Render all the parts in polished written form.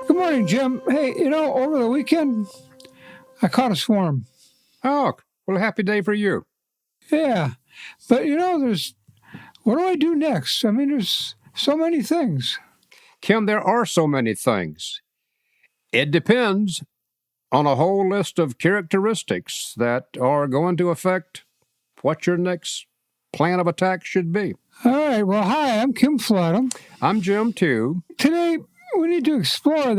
Good morning, Jim. Hey, over the weekend, I caught a swarm. Oh, well, happy day for you. Yeah. But, what do I do next? I mean, there's so many things. Kim, there are so many things. It depends on a whole list of characteristics that are going to affect what your next plan of attack should be. All right. Well, hi, I'm Kim Flottam. I'm Jim, too. Today, we need to explore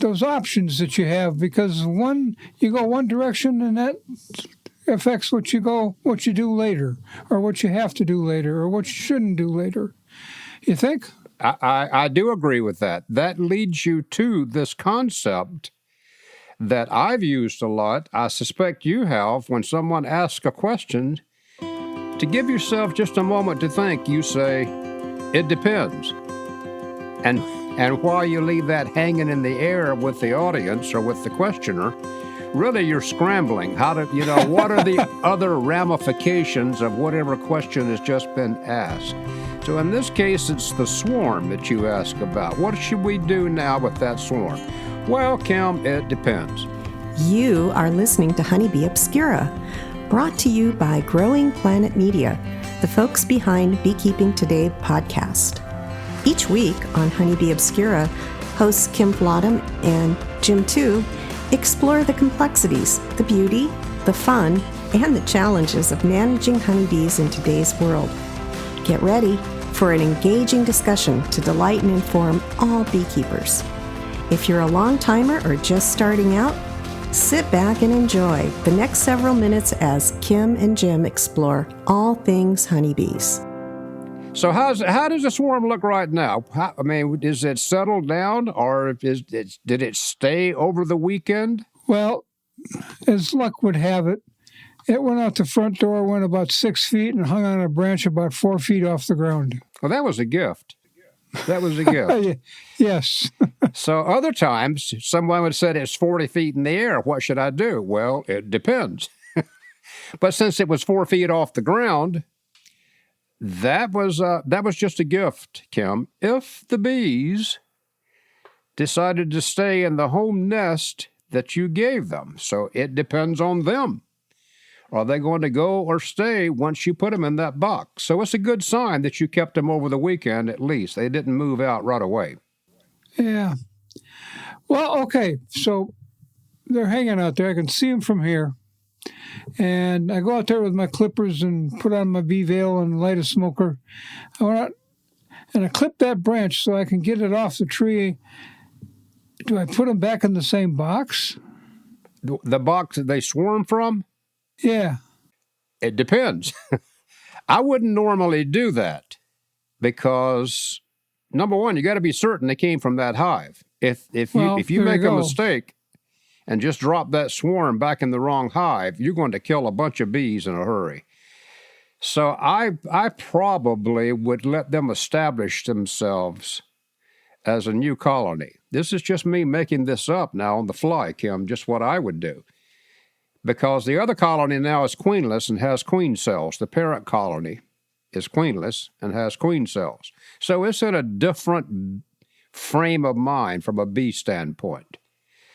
those options that you have, because you go one direction and that affects what you do later, or what you have to do later, or what you shouldn't do later. You think? I do agree with that. That leads you to this concept that I've used a lot. I suspect you have. When someone asks a question, to give yourself just a moment to think, you say, it depends. And while you leave that hanging in the air with the audience or with the questioner, really you're scrambling. What are the other ramifications of whatever question has just been asked? So in this case, it's the swarm that you ask about. What should we do now with that swarm? Well, Kim, it depends. You are listening to Honeybee Obscura, brought to you by Growing Planet Media, the folks behind Beekeeping Today podcast. Each week on Honeybee Obscura, hosts Kim Flottam and Jim too explore the complexities, the beauty, the fun, and the challenges of managing honeybees in today's world. Get ready for an engaging discussion to delight and inform all beekeepers. If you're a long-timer or just starting out, sit back and enjoy the next several minutes as Kim and Jim explore all things honeybees. So how does the swarm look right now? Is it settled down, or did it stay over the weekend? Well, as luck would have it, it went out the front door, went about 6 feet, and hung on a branch about 4 feet off the ground. Well, that was a gift. Yes. So other times, someone would have said it's 40 feet in the air. What should I do? Well, it depends. But since it was 4 feet off the ground, that was just a gift, Kim. If the bees decided to stay in the home nest that you gave them, so it depends on them. Are they going to go or stay once you put them in that box? So it's a good sign that you kept them over the weekend at least. They didn't move out right away. Yeah. Well, okay, so they're hanging out there. I can see them from here. And I go out there with my clippers and put on my bee veil and light a smoker. And I clip that branch so I can get it off the tree. Do I put them back in the same box? The box that they swarm from? Yeah. It depends. I wouldn't normally do that because, number one, you got to be certain they came from that hive. If you make a mistake and just drop that swarm back in the wrong hive, you're going to kill a bunch of bees in a hurry. So I probably would let them establish themselves as a new colony. This is just me making this up now on the fly, Kim, just what I would do. Because the other colony now is queenless and has queen cells. The parent colony is queenless and has queen cells. So it's in a different frame of mind from a bee standpoint.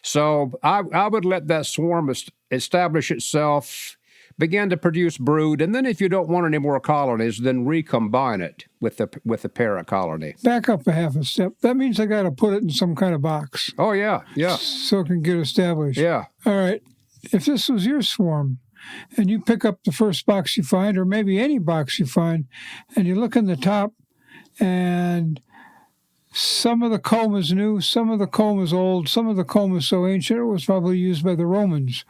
So I would let that swarm establish itself, begin to produce brood, and then if you don't want any more colonies, then recombine it with the parent colony. Back up a half a step. That means I got to put it in some kind of box. Oh, yeah. So it can get established. Yeah. All right. If this was your swarm, and you pick up the first box you find, or maybe any box you find, and you look in the top, and some of the comb is new, some of the comb is old, some of the comb is so ancient it was probably used by the Romans.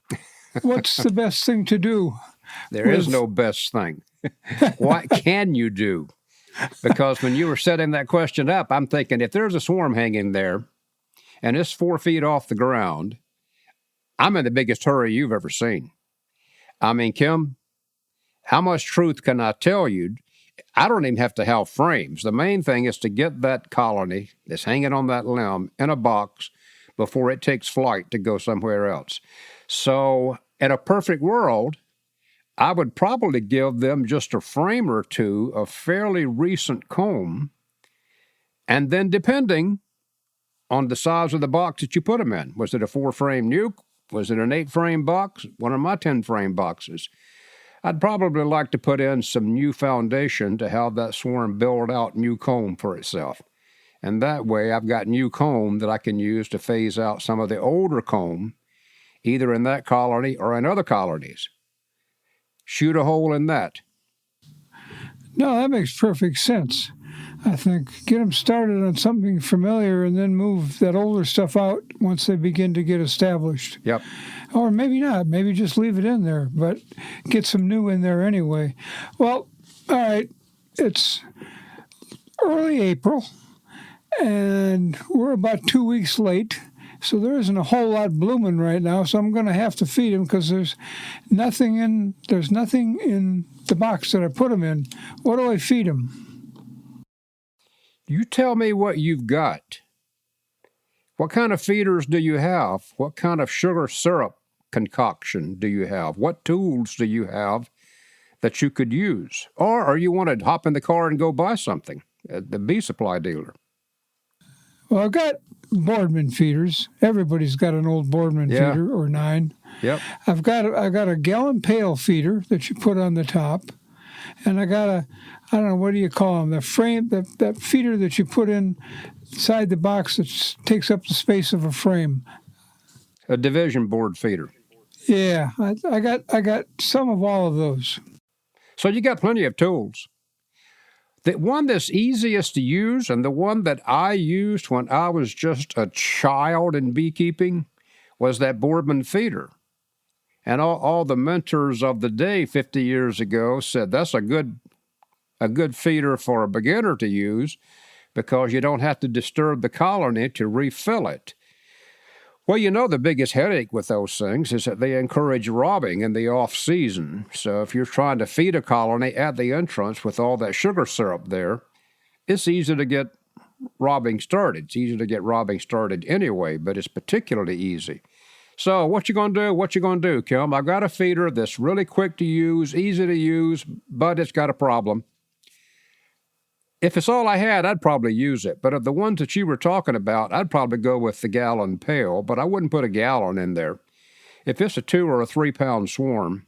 What's the best thing to do? There is no best thing. What can you do? Because when you were setting that question up, I'm thinking, if there's a swarm hanging there, and it's 4 feet off the ground, I'm in the biggest hurry you've ever seen. I mean, Kim, how much truth can I tell you? I don't even have to have frames. The main thing is to get that colony that's hanging on that limb in a box before it takes flight to go somewhere else. So in a perfect world, I would probably give them just a frame or two of fairly recent comb, and then depending on the size of the box that you put them in. Was it a 4-frame nuke? Was it an 8-frame box? One of my 10-frame boxes. I'd probably like to put in some new foundation to have that swarm build out new comb for itself. And that way I've got new comb that I can use to phase out some of the older comb, either in that colony or in other colonies. Shoot a hole in that. No, that makes perfect sense. I think get them started on something familiar and then move that older stuff out once they begin to get established. Yep. Or maybe not. Maybe just leave it in there, but get some new in there anyway. Well, all right. It's early April, and we're about 2 weeks late. So there isn't a whole lot blooming right now, so I'm going to have to feed them because there's nothing in the box that I put them in. What do I feed them? You tell me what you've got. What kind of feeders do you have? What kind of sugar syrup concoction do you have? What tools do you have that you could use? Or you want to hop in the car and go buy something at the bee supply dealer? Well, I've got Boardman feeders. Everybody's got an old Boardman feeder or 9. Yep. I've got a gallon pail feeder that you put on the top, and I got I don't know, what do you call them? The frame, that feeder that you put inside the box that takes up the space of a frame. A division board feeder. Yeah, I got some of all of those. So you got plenty of tools. The one that's easiest to use, and the one that I used when I was just a child in beekeeping, was that Boardman feeder. And all the mentors of the day 50 years ago said that's a good feeder for a beginner to use because you don't have to disturb the colony to refill it. Well, the biggest headache with those things is that they encourage robbing in the off-season. So if you're trying to feed a colony at the entrance with all that sugar syrup there, it's easy to get robbing started. It's easy to get robbing started anyway, but it's particularly easy. So what you going to do, Kim? I've got a feeder that's really quick to use, easy to use, but it's got a problem. If it's all I had, I'd probably use it. But of the ones that you were talking about, I'd probably go with the gallon pail, but I wouldn't put a gallon in there. If it's a 2 or a 3 pound swarm,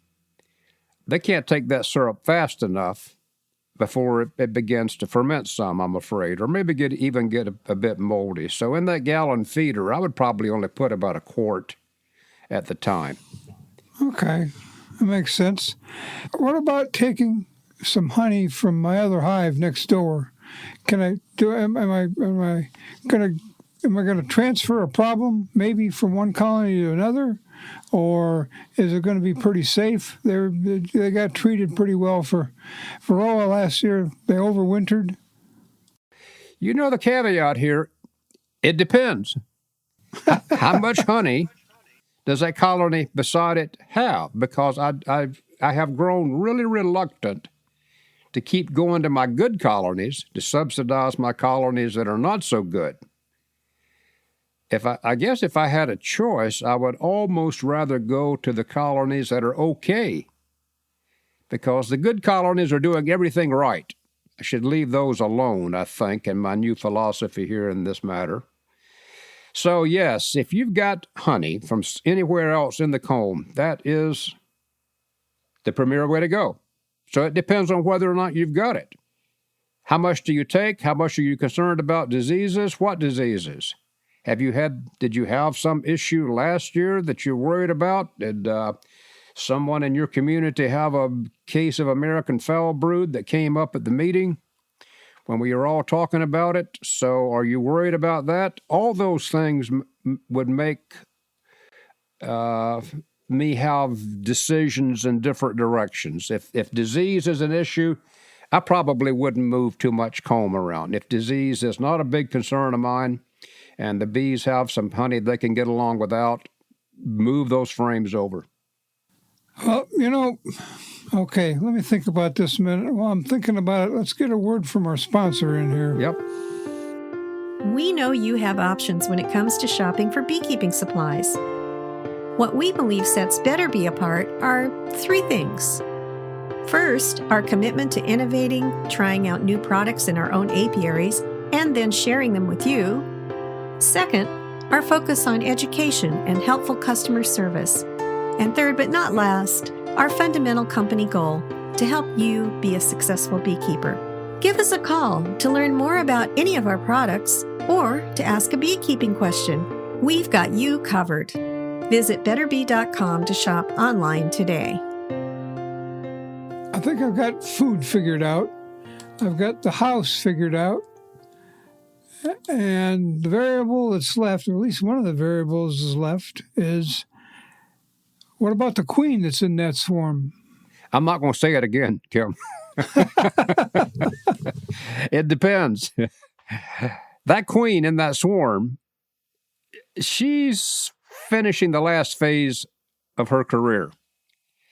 they can't take that syrup fast enough before it begins to ferment some, I'm afraid, or maybe get a bit moldy. So in that gallon feeder, I would probably only put about a quart at the time. Okay, that makes sense. What about taking some honey from my other hive next door? Can I do? Am I going to transfer a problem maybe from one colony to another, or is it going to be pretty safe? They got treated pretty well for all last year. They overwintered. The caveat here, it depends. How much honey does that colony beside it have? Because I have grown really reluctant to keep going to my good colonies to subsidize my colonies that are not so good. I guess if I had a choice, I would almost rather go to the colonies that are okay, because the good colonies are doing everything right. I should leave those alone, I think, in my new philosophy here in this matter. So yes, if you've got honey from anywhere else in the comb, that is the premier way to go. So it depends on whether or not you've got it. How much do you take? How much are you concerned about diseases? What diseases? Did you have some issue last year that you're worried about? Did someone in your community have a case of American foul brood that came up at the meeting when we were all talking about it? So are you worried about that? All those things would make me have decisions in different directions. If disease is an issue, I probably wouldn't move too much comb around. If disease is not a big concern of mine and the bees have some honey they can get along without, move those frames over. Well, okay, let me think about this a minute. While I'm thinking about it, let's get a word from our sponsor in here. Yep. We know you have options when it comes to shopping for beekeeping supplies. What we believe sets Better Bee apart are 3 things. First, our commitment to innovating, trying out new products in our own apiaries, and then sharing them with you. Second, our focus on education and helpful customer service. And third but not last, our fundamental company goal, to help you be a successful beekeeper. Give us a call to learn more about any of our products or to ask a beekeeping question. We've got you covered. Visit betterbee.com to shop online today. I think I've got food figured out. I've got the house figured out. And the variable that's left, or at least one of the variables is left, is what about the queen that's in that swarm? I'm not going to say it again, Kim. It depends. That queen in that swarm, she's finishing the last phase of her career.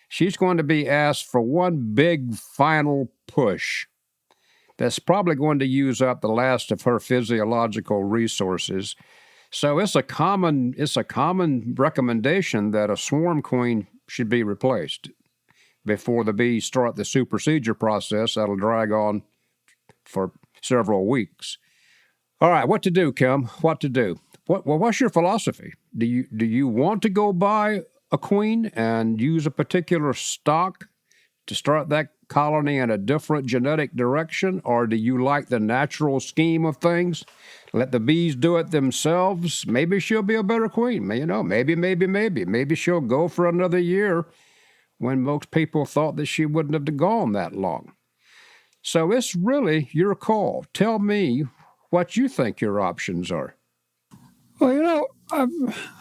She's going to be asked for one big final push that's probably going to use up the last of her physiological resources. So it's a common recommendation that a swarm queen should be replaced before the bees start the supersedure process that'll drag on for several weeks. All right, what to do, Kim? What to do? What's your philosophy? Do you want to go buy a queen and use a particular stock to start that colony in a different genetic direction, or do you like the natural scheme of things? Let the bees do it themselves. Maybe she'll be a better queen. Maybe she'll go for another year when most people thought that she wouldn't have gone that long. So it's really your call. Tell me what you think your options are. Well, I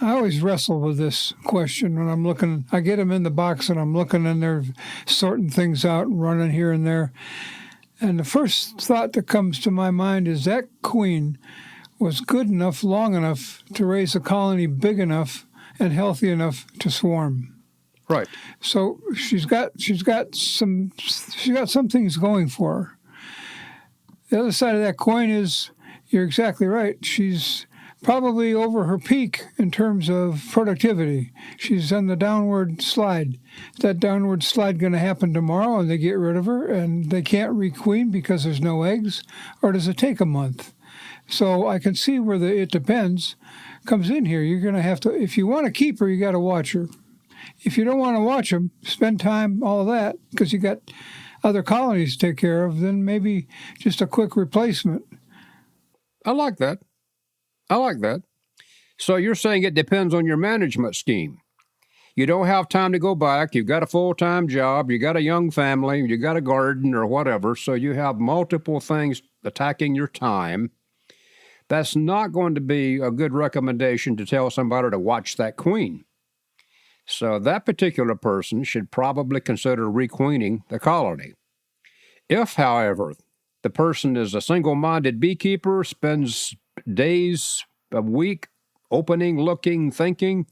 always wrestle with this question when I'm looking. I get them in the box and I'm looking and they're sorting things out and running here and there. And the first thought that comes to my mind is that queen was good enough, long enough to raise a colony big enough and healthy enough to swarm. Right. So she's got some things going for her. The other side of that coin is, you're exactly right. She's probably over her peak in terms of productivity. She's on the downward slide. Is that downward slide going to happen tomorrow and they get rid of her and they can't requeen because there's no eggs? Or does it take a month? So I can see where the it depends comes in here. You're going to have to, if you want to keep her, you got to watch her. If you don't want to watch them, spend time, all that, because you got other colonies to take care of, then maybe just a quick replacement. I like that. So you're saying it depends on your management scheme. You don't have time to go back. You've got a full-time job. You got a young family. You got a garden or whatever. So you have multiple things attacking your time. That's not going to be a good recommendation to tell somebody to watch that queen. So that particular person should probably consider requeening the colony. If, however, the person is a single-minded beekeeper, spends days, a week, opening, looking, thinking,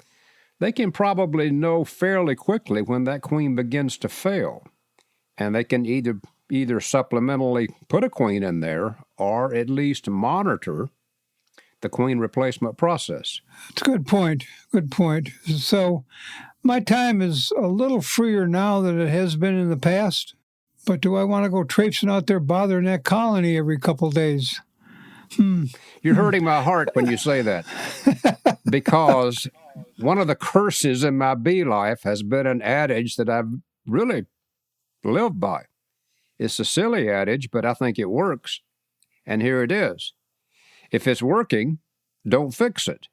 they can probably know fairly quickly when that queen begins to fail. And they can either supplementally put a queen in there or at least monitor the queen replacement process. That's a good point. Good point. So my time is a little freer now than it has been in the past. But do I want to go traipsing out there bothering that colony every couple days? You're hurting my heart when you say that. Because one of the curses in my bee life has been an adage that I've really lived by. It's a silly adage, but I think it works. And here it is. If it's working, don't fix it.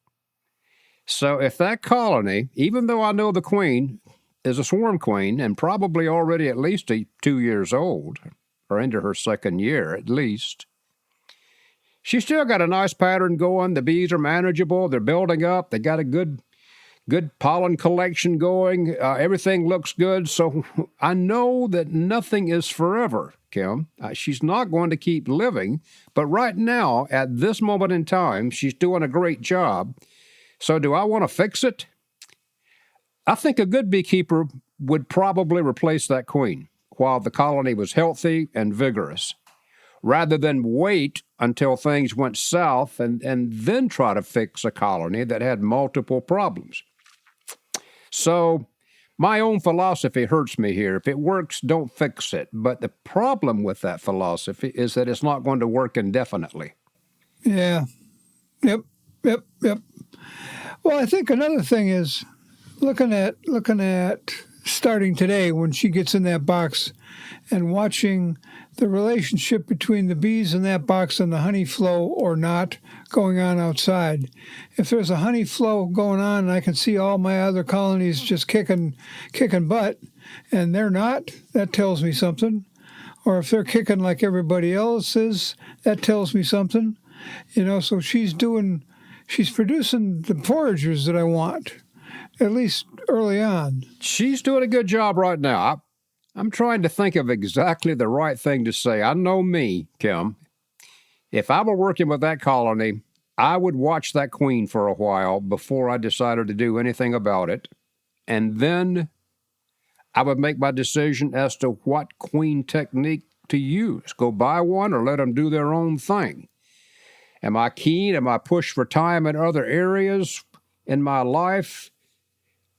So if that colony, even though I know the queen is a swarm queen and probably already at least 2 years old, or into her second year at least, she's still got a nice pattern going. The bees are manageable. They're building up. They got a good pollen collection going. Everything looks good. So I know that nothing is forever, Kim. She's not going to keep living. But right now, at this moment in time, she's doing a great job. So do I want to fix it? I think a good beekeeper would probably replace that queen while the colony was healthy and vigorous, rather than wait until things went south and then try to fix a colony that had multiple problems. So my own philosophy hurts me here. If it works, don't fix it. But the problem with that philosophy is that it's not going to work indefinitely. Yeah. Yep. Yep. Well, I think another thing is looking at starting today when she gets in that box and watching the relationship between the bees in that box and the honey flow or not going on outside. If there's a honey flow going on and I can see all my other colonies just kicking butt and they're not, that tells me something. Or if they're kicking like everybody else is, that tells me something. So she's producing the foragers that I want, at least early on. She's doing a good job right now. I'm trying to think of exactly the right thing to say. I know me, Kim. If I were working with that colony, I would watch that queen for a while before I decided to do anything about it. And then I would make my decision as to what queen technique to use. Go buy one or let them do their own thing. Am I keen? Am I pushed for time in other areas in my life?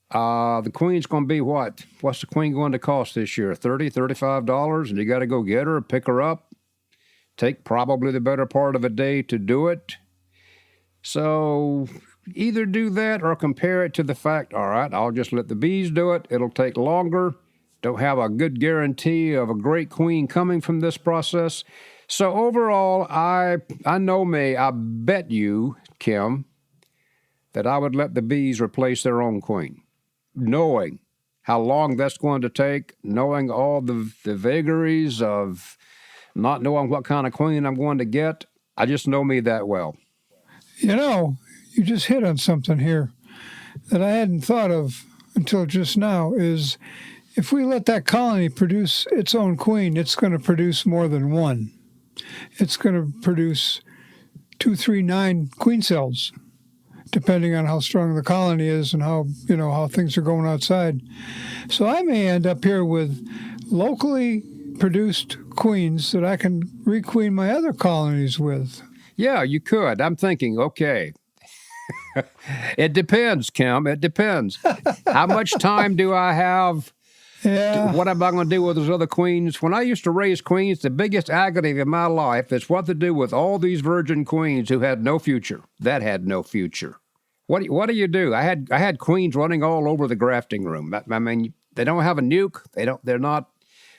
The queen's going to be what? What's the queen going to cost this year? $30, $35? And you got to go get her, pick her up. Take probably the better part of a day to do it. So either do that or compare it to the fact, all right, I'll just let the bees do it. It'll take longer. Don't have a good guarantee of a great queen coming from this process. So overall, I know me. I bet you, Kim, that I would let the bees replace their own queen, knowing how long that's going to take, knowing all the vagaries of not knowing what kind of queen I'm going to get. I just know me that well. You just hit on something here that I hadn't thought of until just now, is if we let that colony produce its own queen, it's going to produce more than one. It's going to produce 2, 3, 9 queen cells, depending on how strong the colony is and how things are going outside. So I may end up here with locally produced queens that I can requeen my other colonies with. Yeah, you could. I'm thinking, okay. It depends, Kim. It depends. How much time do I have? Yeah. What am I going to do with those other queens? When I used to raise queens, the biggest agony in my life is what to do with all these virgin queens who had no future. That had no future. What do you do? I had queens running all over the grafting room. I mean, they don't have a nuke.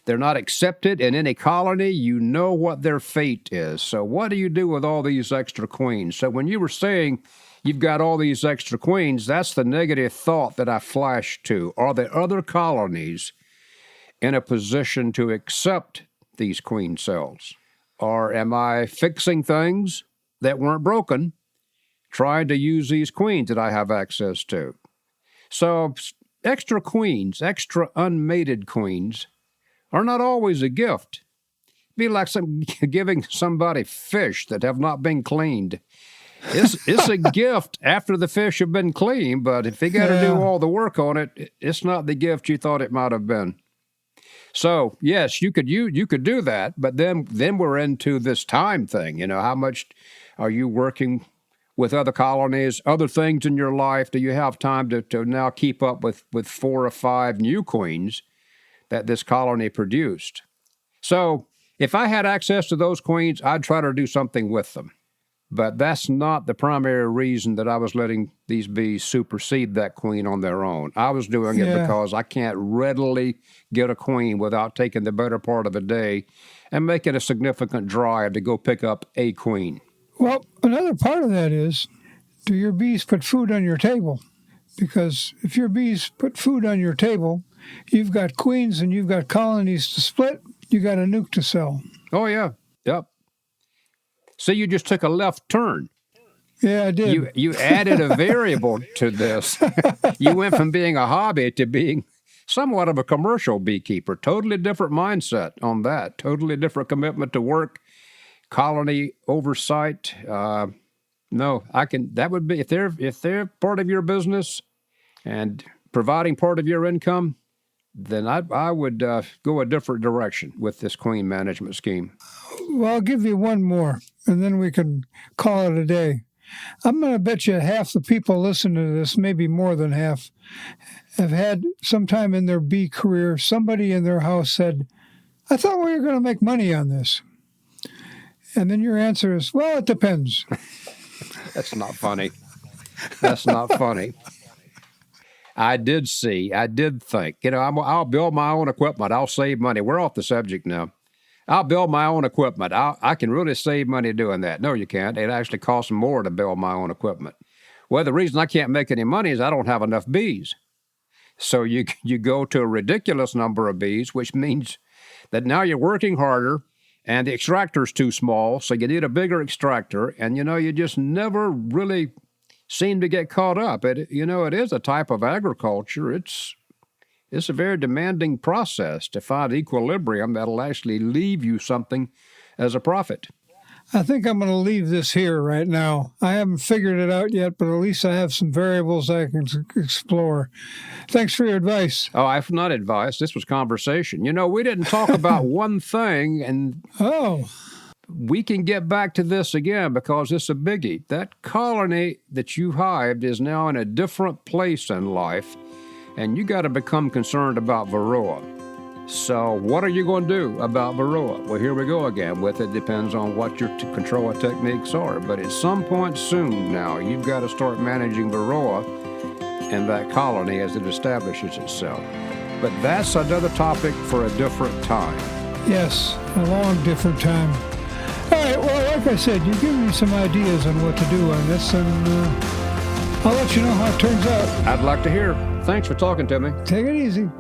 They're not accepted in any colony. You know what their fate is. So what do you do with all these extra queens? So when you were saying you've got all these extra queens, that's the negative thought that I flashed to. Are the other colonies in a position to accept these queen cells? Or am I fixing things that weren't broken, trying to use these queens that I have access to? So extra queens, extra unmated queens, are not always a gift. It'd be like giving somebody fish that have not been cleaned. It's a gift after the fish have been cleaned, but if you got to do all the work on it, it's not the gift you thought it might have been. So yes, you could do that, but then we're into this time thing. How much are you working with other colonies, other things in your life? Do you have time to now keep up with 4 or 5 new queens that this colony produced? So if I had access to those queens, I'd try to do something with them. But that's not the primary reason that I was letting these bees supersede that queen on their own. I was doing it because I can't readily get a queen without taking the better part of a day and making a significant drive to go pick up a queen. Well, another part of that is, do your bees put food on your table? Because if your bees put food on your table, you've got queens and you've got colonies to split, you got a nuke to sell. Oh, yeah. Yep. So you just took a left turn. Yeah, I did. You added a variable to this. You went from being a hobby to being somewhat of a commercial beekeeper. Totally different mindset on that. Totally different commitment to work, colony oversight. No, that would be, if they're part of your business and providing part of your income, then I would go a different direction with this queen management scheme. Well, I'll give you one more, and then we can call it a day. I'm going to bet you half the people listening to this, maybe more than half, have had sometime in their bee career, somebody in their house said, I thought we were going to make money on this. And then your answer is, well, it depends. That's not funny. That's not funny. I did think, I'll build my own equipment. I'll save money. We're off the subject now. I'll build my own equipment. I can really save money doing that. No, you can't. It actually costs more to build my own equipment. Well, the reason I can't make any money is I don't have enough bees. So you go to a ridiculous number of bees, which means that now you're working harder and the extractor's too small, so you need a bigger extractor, and you just never really seem to get caught up. It is a type of agriculture. It's a very demanding process to find equilibrium that'll actually leave you something as a profit. I think I'm going to leave this here right now. I haven't figured it out yet, but at least I have some variables I can explore. Thanks for your advice. Oh, I've not advice. This was conversation. We didn't talk about one thing, and we can get back to this again because it's a biggie. That colony that you hived is now in a different place in life, and you got to become concerned about varroa. So what are you going to do about varroa? Well, here we go again with it. Depends on what your control techniques are. But at some point soon now, you've got to start managing varroa in that colony as it establishes itself. But that's another topic for a different time. Yes, a long different time. All right, well, like I said, you've given me some ideas on what to do on this, and I'll let you know how it turns out. I'd like to hear. Thanks for talking to me. Take it easy.